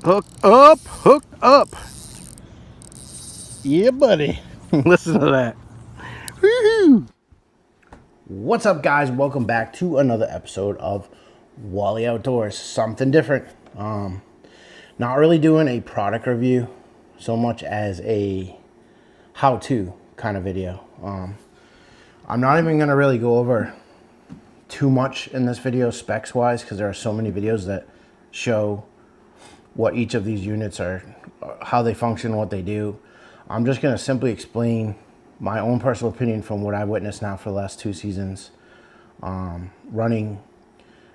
Hook up. Yeah, buddy. Listen to that. Woohoo! What's up, guys? Welcome back to another episode of Wally Outdoors. Something different. Not really doing a product review so much as a how-to kind of video. I'm not even going to really go over too much in this video specs-wise because there are so many videos that show what each of these units are, how they function, what they do. I'm just going to simply explain my own personal opinion from what I've witnessed now for the last 2 seasons, running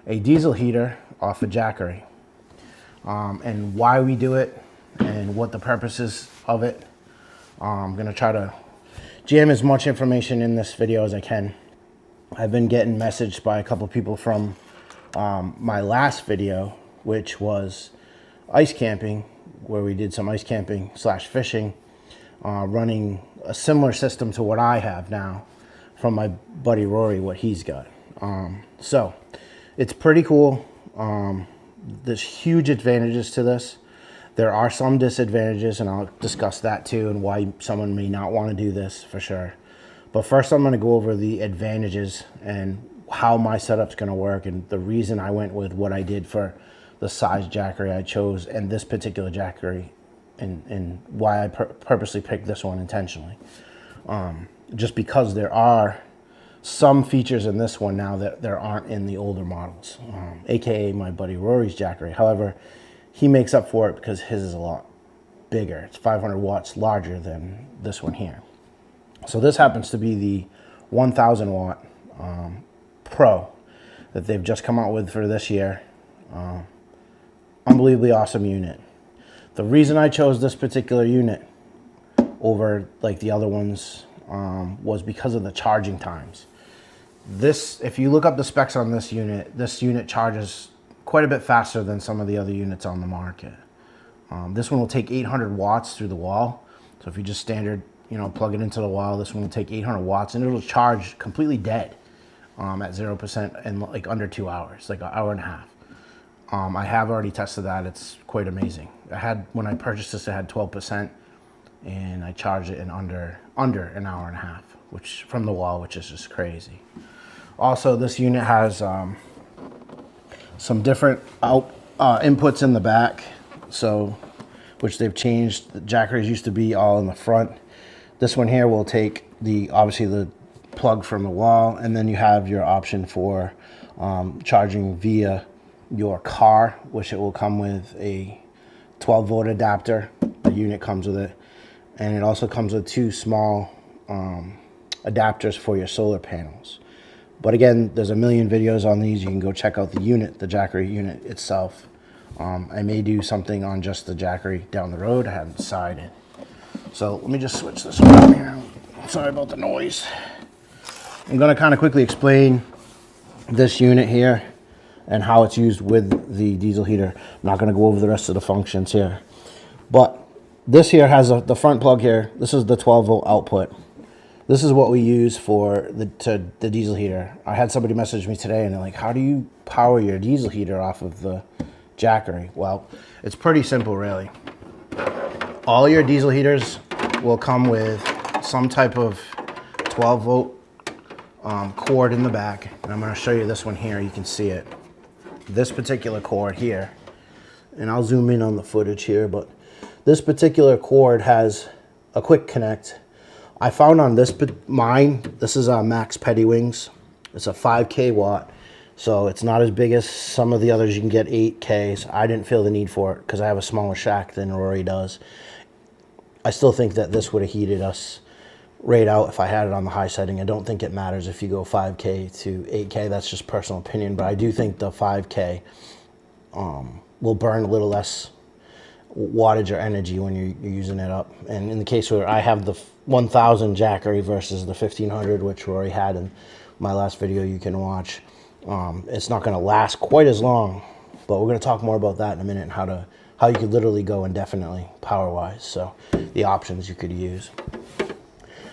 a diesel heater off a JACKERY, and why we do it and what the purpose is of it. I'm going to try to jam as much information in this video as I can. I've been getting messaged by a couple people from my last video, which was ice camping, where we did some ice camping / fishing, running a similar system to what I have now from my buddy Rory, what he's got. So it's pretty cool. There's huge advantages to this. There are some disadvantages, and I'll discuss that too, and why someone may not want to do this for sure. But first I'm going to go over the advantages and how my setup's going to work, and the reason I went with what I did for the size JACKERY I chose and this particular JACKERY, and why I purposely picked this one intentionally. Just because there are some features in this one now that there aren't in the older models, aka my buddy Rory's JACKERY. However, he makes up for it because his is a lot bigger. It's 500 watts larger than this one here. So this happens to be the 1000 watt Pro that they've just come out with for this year. Unbelievably awesome unit. The reason I chose this particular unit over like the other ones was because of the charging times. This, if you look up the specs on this unit charges quite a bit faster than some of the other units on the market. This one will take 800 watts through the wall. So if you just standard, plug it into the wall, this one will take 800 watts and it'll charge completely dead at 0% in like under 2 hours, like an hour and a half. I have already tested that. It's quite amazing. When I purchased this, it had 12%, and I charged it in under an hour and a half, which from the wall, which is just crazy. Also, this unit has some different inputs in the back, which they've changed. The JACKERYs used to be all in the front. This one here will take obviously the plug from the wall, and then you have your option for charging via your car, which it will come with a 12 volt adapter. The unit comes with it, and it also comes with 2 small adapters for your solar panels. But again, there's a million videos on these. You can go check out the unit, the JACKERY unit itself. I may do something on just the JACKERY down the road. I haven't decided. So let me just switch this around here. Sorry about the noise. I'm going to kind of quickly explain this unit here and how it's used with the diesel heater. I'm not going to go over the rest of the functions here. But this here has the front plug here. This is the 12 volt output. This is what we use for the diesel heater. I had somebody message me today and they're like, how do you power your diesel heater off of the JACKERY? Well, it's pretty simple, really. All your diesel heaters will come with some type of 12 volt cord in the back. And I'm going to show you this one here. You can see it. This particular cord here, and I'll zoom in on the footage here, but this particular cord has a quick connect. I found on this is a Max Petty Wings. It's a 5K watt, so it's not as big as some of the others. You can get 8Ks. I didn't feel the need for it because I have a smaller shack than Rory does. I still think that this would have heated us right out if I had it on the high setting. I don't think it matters if you go 5K to 8K. That's just personal opinion, but I do think the 5K will burn a little less wattage or energy when you're using it up. And in the case where I have the 1000 JACKERY versus the 1500, which Rory had in my last video you can watch, it's not going to last quite as long, but we're going to talk more about that in a minute and how you could literally go indefinitely power-wise, so the options you could use.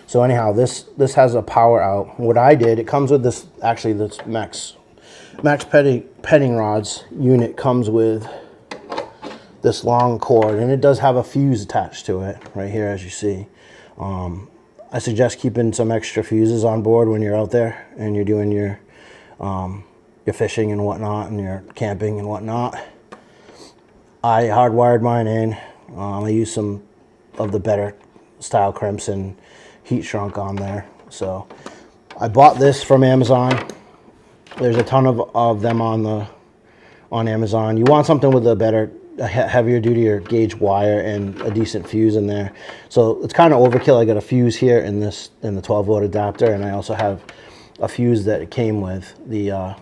So anyhow, this has a power out. What I did, it comes with this Max Petting Rods unit comes with this long cord, and it does have a fuse attached to it right here, as you see. I suggest keeping some extra fuses on board when you're out there and you're doing your fishing and whatnot, and your camping and whatnot. I hardwired mine in. I use some of the better style crimps and heat shrunk on there. So I bought this from Amazon. There's a ton of them on Amazon. You want something with a better, heavier duty or gauge wire and a decent fuse in there. So it's kind of overkill. I got a fuse here in the 12-volt adapter, and I also have a fuse that it came with, the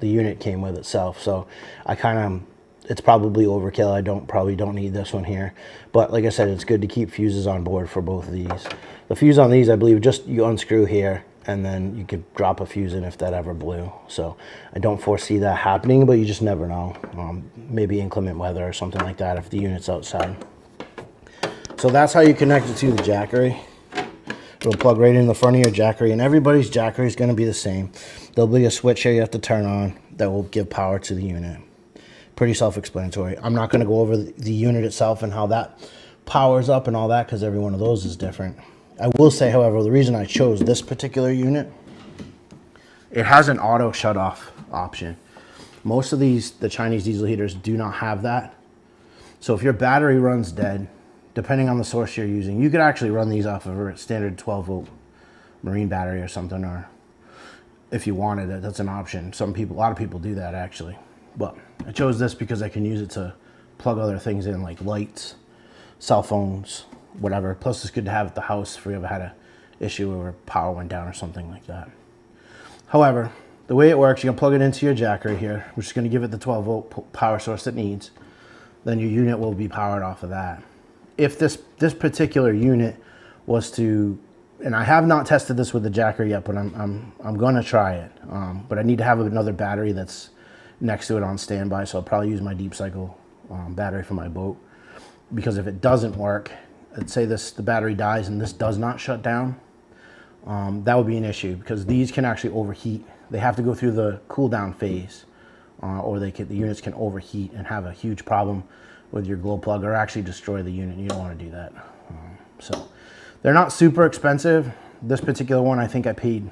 unit came with itself. So it's probably overkill. I probably don't need this one here. But like I said, it's good to keep fuses on board for both of these. The fuse on these, I believe, just you unscrew here, and then you could drop a fuse in if that ever blew. So I don't foresee that happening, but you just never know. Maybe inclement weather or something like that if the unit's outside. So that's how you connect it to the Jackery. It'll plug right in the front of your Jackery, and everybody's Jackery is going to be the same. There'll be a switch here you have to turn on that will give power to the unit. Pretty self-explanatory. I'm not going to go over the unit itself and how that powers up and all that, because every one of those is different. I will say, however, the reason I chose this particular unit, it has an auto shut-off option. Most of the Chinese diesel heaters do not have that. So if your battery runs dead, depending on the source you're using, you could actually run these off of a standard 12-volt marine battery or something, or if you wanted it, that's an option. A lot of people do that actually. But I chose this because I can use it to plug other things in, like lights, cell phones, whatever. Plus it's good to have at the house if we ever had an issue where power went down or something like that. However, the way it works, you can plug it into your Jackery here, which is going to give it the 12-volt power source it needs. Then your unit will be powered off of that. If this particular unit was to, and I have not tested this with the Jackery yet, but I'm going to try it. But I need to have another battery that's next to it on standby, so I'll probably use my deep cycle battery for my boat. Because if it doesn't work, let's say the battery dies and this does not shut down, that would be an issue, because these can actually overheat. They have to go through the cool down phase, or the units can overheat and have a huge problem with your glow plug, or actually destroy the unit. You don't want to do that. So they're not super expensive. This particular one, I think I paid,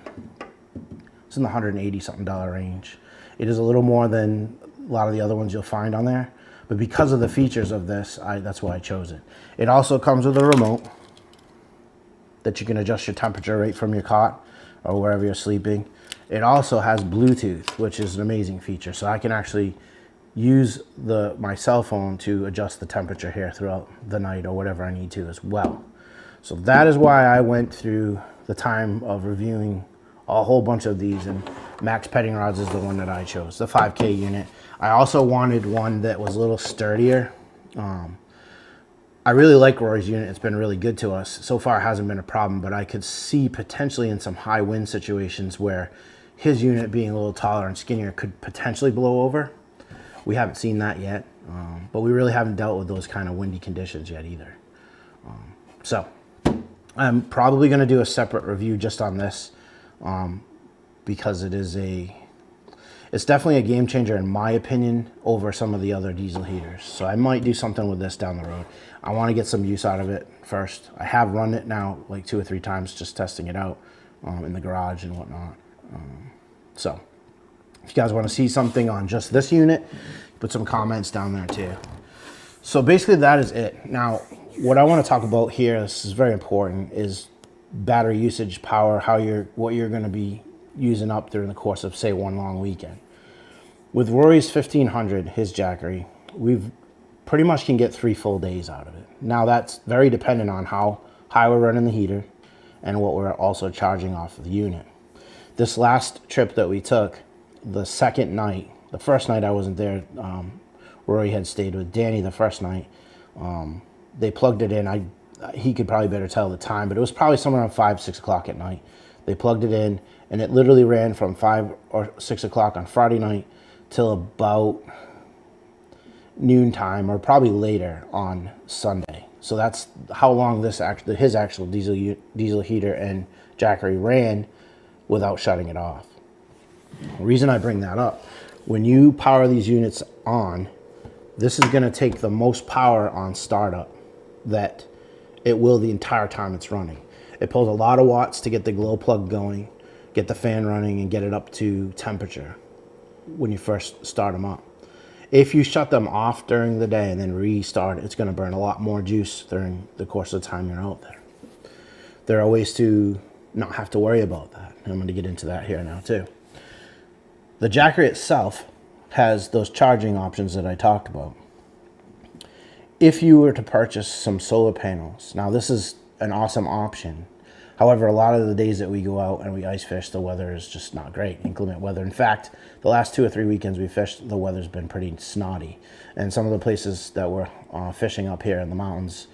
it's in the $180 something range. It is a little more than a lot of the other ones you'll find on there, but because of the features of this, that's why I chose it. It also comes with a remote that you can adjust your temperature right from your cot or wherever you're sleeping. It also has Bluetooth, which is an amazing feature. So I can actually use my cell phone to adjust the temperature here throughout the night or whatever I need to as well. So that is why I went through the time of reviewing a whole bunch of these, and Max Petting Rods is the one that I chose, the 5K unit. I also wanted one that was a little sturdier. I really like Rory's unit. It's been really good to us. So far it hasn't been a problem, but I could see potentially in some high wind situations where his unit being a little taller and skinnier could potentially blow over. We haven't seen that yet, but we really haven't dealt with those kind of windy conditions yet either. So I'm probably going to do a separate review just on this, because it's definitely a game changer in my opinion over some of the other diesel heaters. So I might do something with this down the road. I want to get some use out of it first. I have run it now like 2 or 3 times, just testing it out in the garage and whatnot. So if you guys want to see something on just this unit, put some comments down there too. So basically that is it. Now, what I want to talk about here, this is very important, is battery usage, power, what you're going to be using up during the course of, say, one long weekend. With Rory's 1500, his Jackery, we've pretty much can get 3 full days out of it. Now that's very dependent on how high we're running the heater and what we're also charging off of the unit. This last trip that we took, the second night, the first night I wasn't there, Rory had stayed with Danny the first night. They plugged it in. He could probably better tell the time, but it was probably somewhere around 5, 6 o'clock at night. They plugged it in, and it literally ran from 5 or 6 o'clock on Friday night till about noontime, or probably later on Sunday. So that's how long his actual diesel heater and Jackery ran without shutting it off. The reason I bring that up, when you power these units on, This is going to take the most power on startup that it will the entire time it's running. It pulls a lot of watts to get the glow plug going, get the fan running, and get it up to temperature when you first start them up. If you shut them off during the day and then restart, it's going to burn a lot more juice during the course of the time you're out there. There are ways to not have to worry about that. I'm going to get into that here now too. The Jackery itself has those charging options that I talked about. If you were to purchase some solar panels, now this is an awesome option. However, a lot of the days that we go out and we ice fish, the weather is just not great, inclement weather. In fact, the last 2 or 3 weekends we fished, the weather's been pretty snotty. And some of the places that we're fishing up here in the mountains,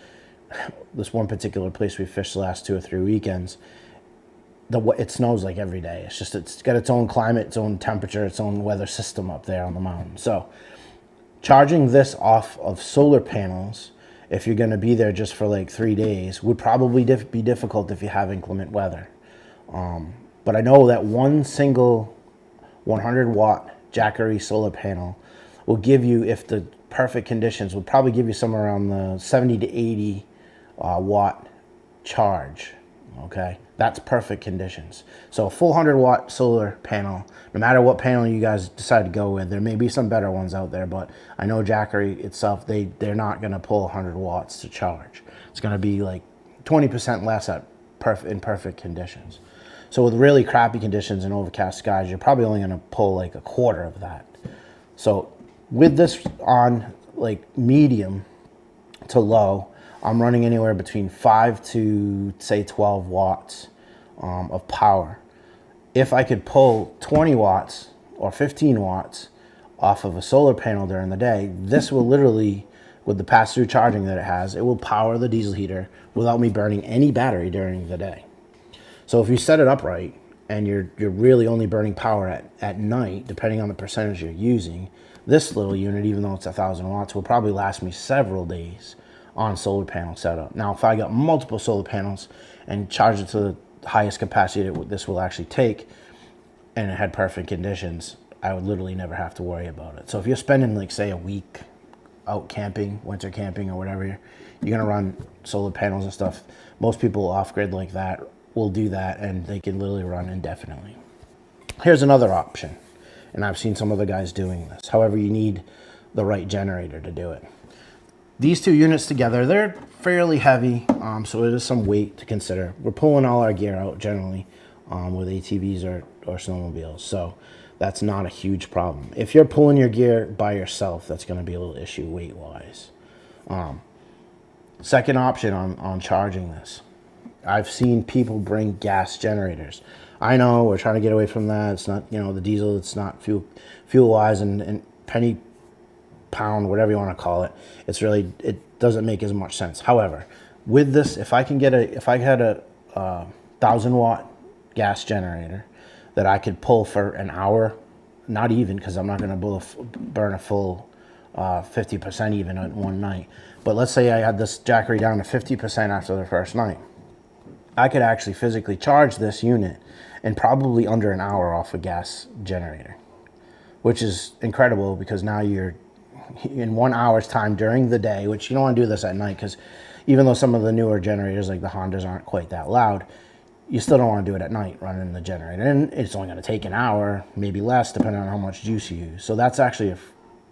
this one particular place we fished the last 2 or 3 weekends, it snows like every day. It's got its own climate, its own temperature, its own weather system up there on the mountain. So charging this off of solar panels, if you're going to be there just for like 3 days, would probably be difficult if you have inclement weather. But I know that one single 100 watt Jackery solar panel will give you, if the perfect conditions, will probably give you somewhere around the 70 to 80 watt charge. Okay, that's perfect conditions. So a full 100 watt solar panel, no matter what panel you guys decide to go with, there may be some better ones out there, but I know Jackery itself, they're not going to pull 100 watts to charge. It's going to be like 20% less in perfect conditions. So with really crappy conditions and overcast skies, you're probably only going to pull like a quarter of that. So with this on like medium to low, I'm running anywhere between 5 to say 12 watts of power. If I could pull 20 watts or 15 watts off of a solar panel during the day, this will literally, with the pass-through charging that it has, it will power the diesel heater without me burning any battery during the day. So if you set it up right and you're really only burning power at night, depending on the percentage you're using, this little unit, even though it's 1,000 watts, will probably last me several days on solar panel setup. Now, if I got multiple solar panels and charged it to the highest capacity that this will actually take, and it had perfect conditions, I would literally never have to worry about it. So if you're spending like say a week out camping, winter camping or whatever, you're gonna run solar panels and stuff. Most people off-grid like that will do that, and they can literally run indefinitely. Here's another option, and I've seen some other guys doing this. However, you need the right generator to do it. These two units together, they're fairly heavy, so it is some weight to consider. We're pulling all our gear out generally with ATVs or snowmobiles, so that's not a huge problem. If you're pulling your gear by yourself, that's going to be a little issue weight-wise. Second option on charging this, I've seen people bring gas generators. I know we're trying to get away from that. It's not, the diesel, it's not fuel-wise and penny pound, whatever you want to call it, it doesn't make as much sense. However, with this, if I had a 1,000 watt gas generator that I could pull for an hour, not even, because I'm not going to burn a full 50% even at one night, but let's say I had this Jackery down to 50% after the first night, I could actually physically charge this unit in probably under an hour off a gas generator, which is incredible, because now you're in 1 hour's time during the day, which you don't want to do this at night, because even though some of the newer generators like the Hondas aren't quite that loud, you still don't want to do it at night running the generator, and it's only going to take an hour, maybe less, depending on how much juice you use. So that's actually a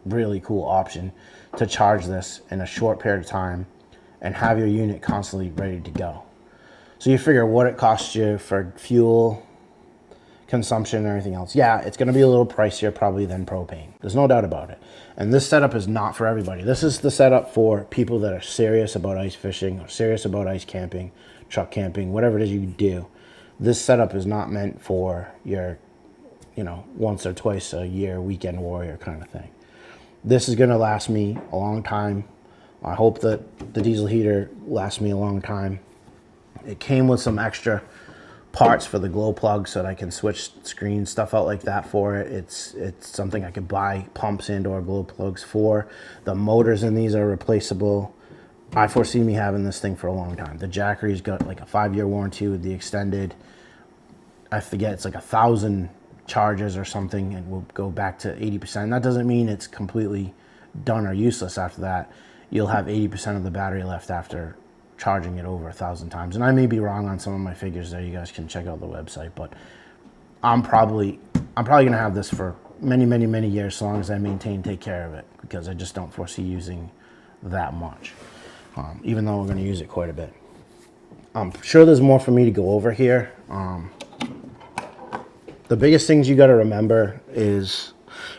really cool option to charge this in a short period of time and have your unit constantly ready to go. So you figure what it costs you for fuel consumption and everything else. Yeah, it's going to be a little pricier probably than propane. There's no doubt about it. And this setup is not for everybody. This is the setup for people that are serious about ice fishing or serious about ice camping, truck camping, whatever it is you do. This setup is not meant for your, once or twice a year weekend warrior kind of thing. This is going to last me a long time. I hope that the diesel heater lasts me a long time. It came with some extra parts for the glow plug so that I can switch screens, stuff out like that for it. It's something I could buy pumps and or glow plugs for. The motors in these are replaceable. I foresee me having this thing for a long time. The Jackery's got like a 5-year warranty with the extended, I forget, it's like 1,000 charges or something, and we'll go back to 80%. That doesn't mean it's completely done or useless after that. You'll have 80% of the battery left after charging it over 1,000 times. And I may be wrong on some of my figures there. You guys can check out the website, but I'm probably gonna have this for many, many, many years, so long as I maintain, take care of it, because I just don't foresee using that much, even though we're gonna use it quite a bit. I'm sure there's more for me to go over here. The biggest things you gotta remember is,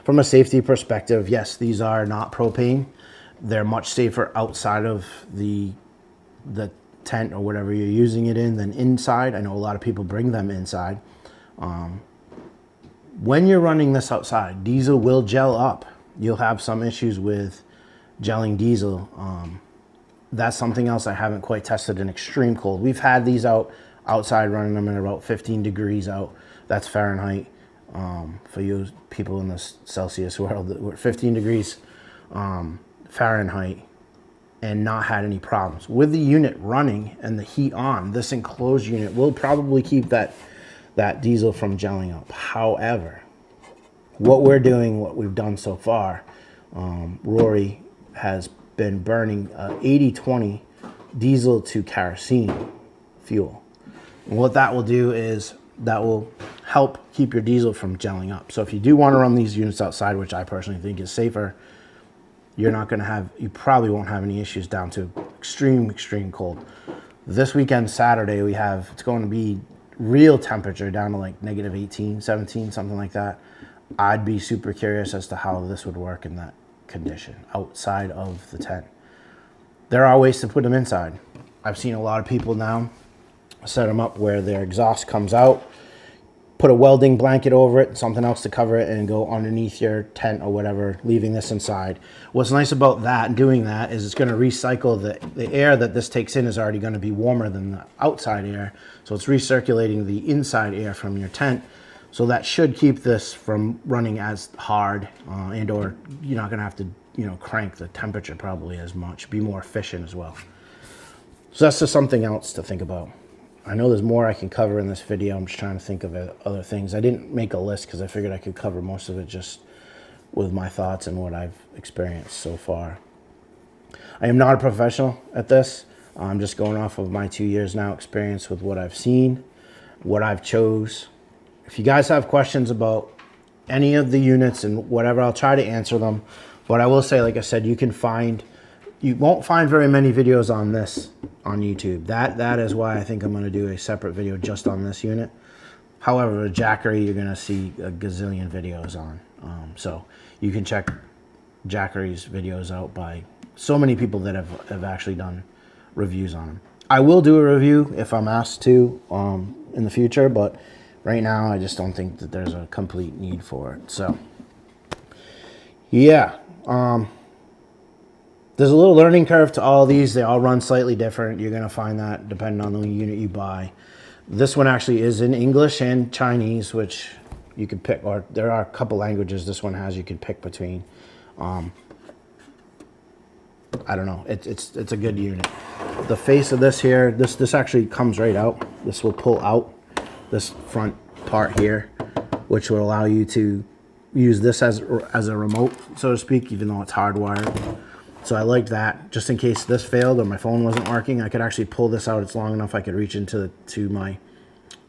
from a safety perspective, yes, these are not propane. They're much safer outside of the tent or whatever you're using it in than inside. I know a lot of people bring them inside. When you're running this outside, diesel will gel up. You'll have some issues with gelling diesel. That's something else I haven't quite tested in extreme cold. We've had these outside running them at about 15 degrees out. That's Fahrenheit. For you people in the Celsius world, 15 degrees Fahrenheit, and not had any problems. With the unit running and the heat on, this enclosed unit will probably keep that diesel from gelling up. However, what we've done so far, Rory has been burning 80-20 diesel to kerosene fuel. And what that will do is that will help keep your diesel from gelling up. So if you do want to run these units outside, which I personally think is safer, you probably won't have any issues down to extreme cold. This weekend, Saturday, it's going to be real temperature down to like -18, 17, something like that. I'd be super curious as to how this would work in that condition outside of the tent. There are ways to put them inside. I've seen a lot of people now set them up where their exhaust comes out, put a welding blanket over it, something else to cover it, and go underneath your tent or whatever, leaving this inside. What's nice about that, doing that, is it's going to recycle the air that this takes in is already going to be warmer than the outside air. So it's recirculating the inside air from your tent. So that should keep this from running as hard, and or you're not going to have to, crank the temperature probably as much, be more efficient as well. So that's just something else to think about. I know there's more I can cover in this video. I'm just trying to think of other things. I didn't make a list because I figured I could cover most of it just with my thoughts and what I've experienced so far. I am not a professional at this. I'm just going off of my 2 years now experience with what I've seen, what I've chose. If you guys have questions about any of the units and whatever, I'll try to answer them. But I will say, like I said, you won't find very many videos on this on YouTube. That is why I think I'm going to do a separate video just on this unit. However, Jackery, you're going to see a gazillion videos on. So you can check Jackery's videos out by so many people that have actually done reviews on them. I will do a review if I'm asked to in the future, but right now I just don't think that there's a complete need for it. So yeah. There's a little learning curve to all these. They all run slightly different. You're going to find that depending on the unit you buy. This one actually is in English and Chinese, which you could pick, or there are a couple languages this one has you could pick between. I don't know. It's a good unit. The face of this here, this actually comes right out. This will pull out this front part here, which will allow you to use this as a remote, so to speak, even though it's hardwired. So I liked that. Just in case this failed or my phone wasn't working, I could actually pull this out. It's long enough I could reach into my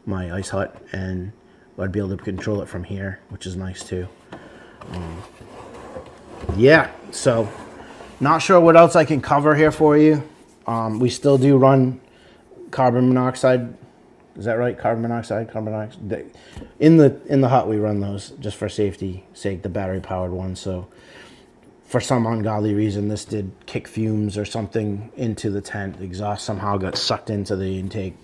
ice hut, and I'd be able to control it from here, which is nice too. Yeah, so not sure what else I can cover here for you. We still do run carbon monoxide. Is that right? Carbon monoxide. In the hut we run those just for safety sake, the battery powered ones. So for some ungodly reason, this did kick fumes or something into the tent. The exhaust somehow got sucked into the intake.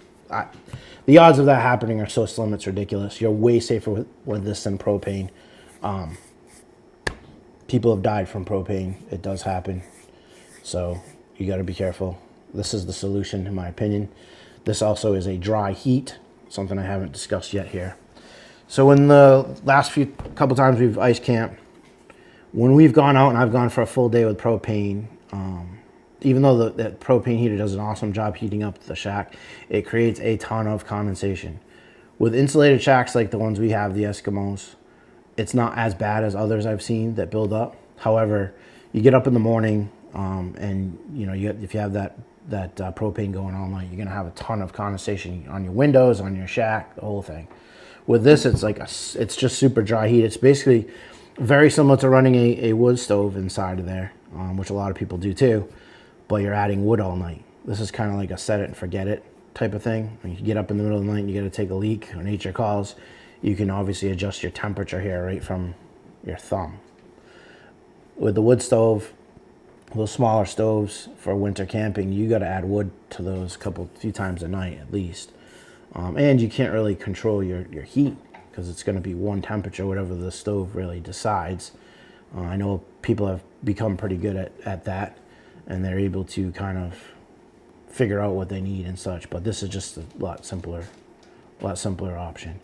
The odds of that happening are so slim, it's ridiculous. You're way safer with this than propane. People have died from propane. It does happen. So you got to be careful. This is the solution, in my opinion. This also is a dry heat, something I haven't discussed yet here. So in the last couple times we've ice camped, when we've gone out and I've gone for a full day with propane, even though the propane heater does an awesome job heating up the shack, it creates a ton of condensation. With insulated shacks like the ones we have, the Eskimos, it's not as bad as others I've seen that build up. However, you get up in the morning, and you know, if you have that propane going all night, you're gonna have a ton of condensation on your windows, on your shack, the whole thing. With this, it's like it's just super dry heat. It's basically very similar to running a wood stove inside of there, which a lot of people do too, but you're adding wood all night. This is kind of like a set it and forget it type of thing. When you get up in the middle of the night and you got to take a leak or nature calls, you can obviously adjust your temperature here right from your thumb. With the wood stove, those smaller stoves for winter camping, you got to add wood to those few times a night at least. And you can't really control your heat because it's going to be one temperature, whatever the stove really decides. I know people have become pretty good at that, and they're able to kind of figure out what they need and such, but this is just a lot simpler option.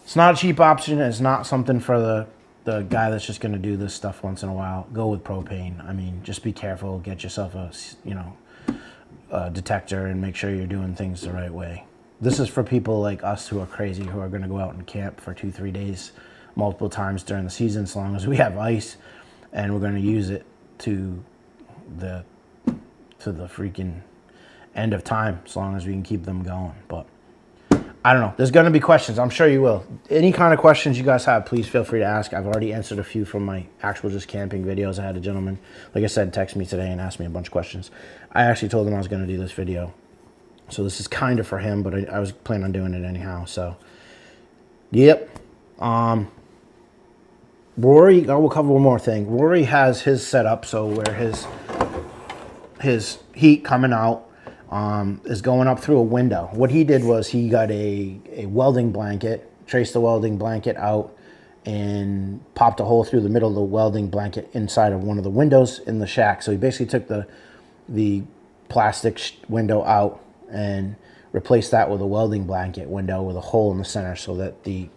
It's not a cheap option. It's not something for the guy that's just going to do this stuff once in a while. Go with propane. I mean, just be careful. Get yourself a detector and make sure you're doing things the right way. This is for people like us who are crazy, who are going to go out and camp for 2-3 days, multiple times during the season, as long as we have ice, and we're going to use it to the freaking end of time, as long as we can keep them going. But I don't know. There's going to be questions. I'm sure you will. Any kind of questions you guys have, please feel free to ask. I've already answered a few from my actual just camping videos. I had a gentleman, like I said, text me today and asked me a bunch of questions. I actually told him I was going to do this video. So this is kind of for him, but I was planning on doing it anyhow. So, yep. Rory, I will cover one more thing. Rory has his setup, so where his heat coming out is going up through a window. What he did was he got a welding blanket, traced the welding blanket out, and popped a hole through the middle of the welding blanket inside of one of the windows in the shack. So he basically took the plastic window out and replaced that with a welding blanket window with a hole in the center, so that the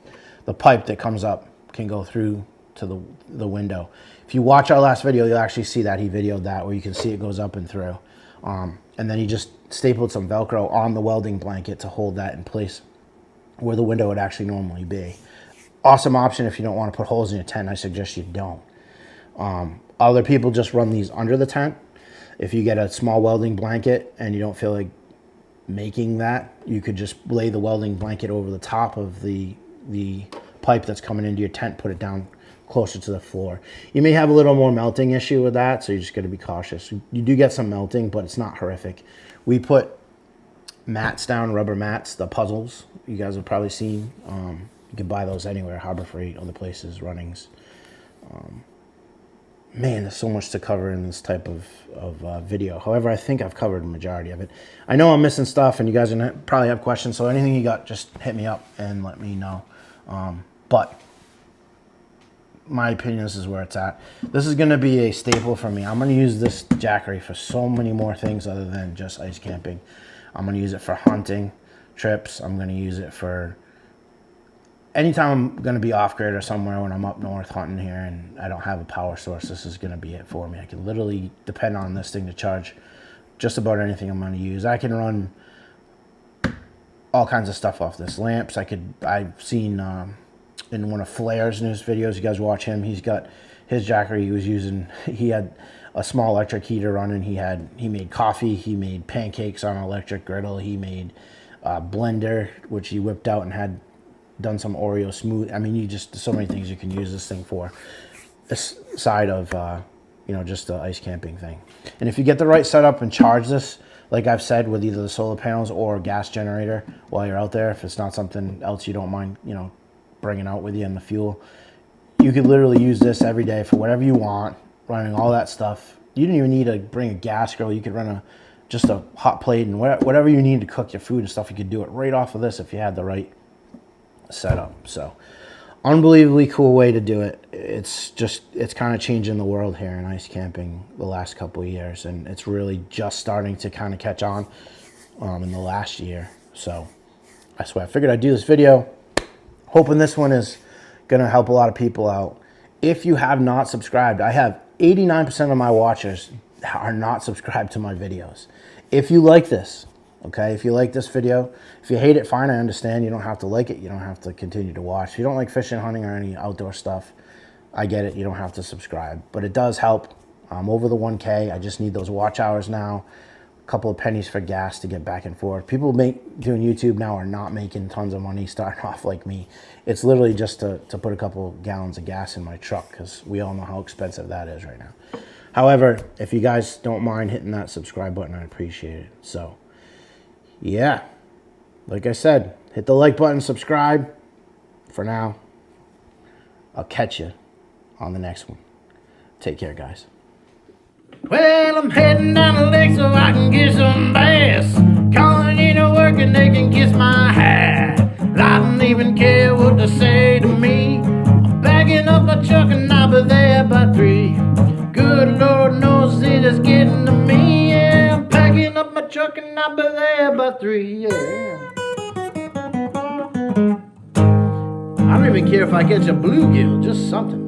pipe that comes up can go through to the window. If you watch our last video, you'll actually see that he videoed that, where you can see it goes up and through. And then he just stapled some Velcro on the welding blanket to hold that in place where the window would actually normally be. Awesome option if you don't want to put holes in your tent. I suggest you don't. Other people just run these under the tent. If you get a small welding blanket and you don't feel like making that, you could just lay the welding blanket over the top of the pipe that's coming into your tent, put it down closer to the floor. You may have a little more melting issue with that, so you just got to be cautious. You do get some melting, but it's not horrific. We put mats down, rubber mats, the puzzles you guys have probably seen. You can buy those anywhere, Harbor Freight, other places, Runnings. Man, there's so much to cover in this type of video. However, I think I've covered the majority of it. I know I'm missing stuff, and you guys are gonna probably have questions, so anything you got, just hit me up and let me know. But my opinion, this is where it's at. This is going to be a staple for me. I'm going to use this Jackery for so many more things other than just ice camping. I'm going to use it for hunting trips. I'm going to use it for anytime I'm going to be off-grid or somewhere when I'm up north hunting here and I don't have a power source. This is going to be it for me. I can literally depend on this thing to charge just about anything I'm going to use. I can run all kinds of stuff off this. Lamps, I've seen in one of Flair's newest videos, you guys watch him, he's got his Jackery he was using. He had a small electric heater running. He made coffee, he made pancakes on an electric griddle, he made a blender, which he whipped out and had done some Oreo smooth. I mean, so many things you can use this thing for, aside of just the ice camping thing. And if you get the right setup and charge this, like I've said, with either the solar panels or gas generator while you're out there, if it's not something else you don't mind, bringing out with you in the fuel, you could literally use this every day for whatever you want, running all that stuff. You didn't even need to bring a gas grill. You could run just a hot plate and whatever you need to cook your food and stuff. You could do it right off of this if you had the right setup. So unbelievably cool way to do it. It's kind of changing the world here in ice camping the last couple of years, and it's really just starting to kind of catch on in the last year. So that's why I figured I'd do this video, hoping this one is gonna help a lot of people out. If you have not subscribed, I have 89% of my watchers are not subscribed to my videos. If you like this, okay, if you like this video, if you hate it, fine, I understand. You don't have to like it. You don't have to continue to watch. If you don't like fishing, hunting, or any outdoor stuff, I get it. You don't have to subscribe. But it does help I'm over the 1K. I just need those watch hours now. A couple of pennies for gas to get back and forth. People doing YouTube now are not making tons of money starting off like me. It's literally just to put a couple gallons of gas in my truck, because we all know how expensive that is right now. However, if you guys don't mind hitting that subscribe button, I appreciate it. So, yeah, like I said, hit the like button, subscribe. For now, I'll catch you on the next one. Take care, guys. Well, I'm heading down the lake so I can get some bass. Calling in to work and they can kiss my hat. I don't even care what they say to me. I'm backing up my truck and I'll be there by 3. Good Lord knows it is getting to me. Yeah, I'm packing up my truck and I'll be there by 3. Yeah. I don't even care if I catch a bluegill, just something.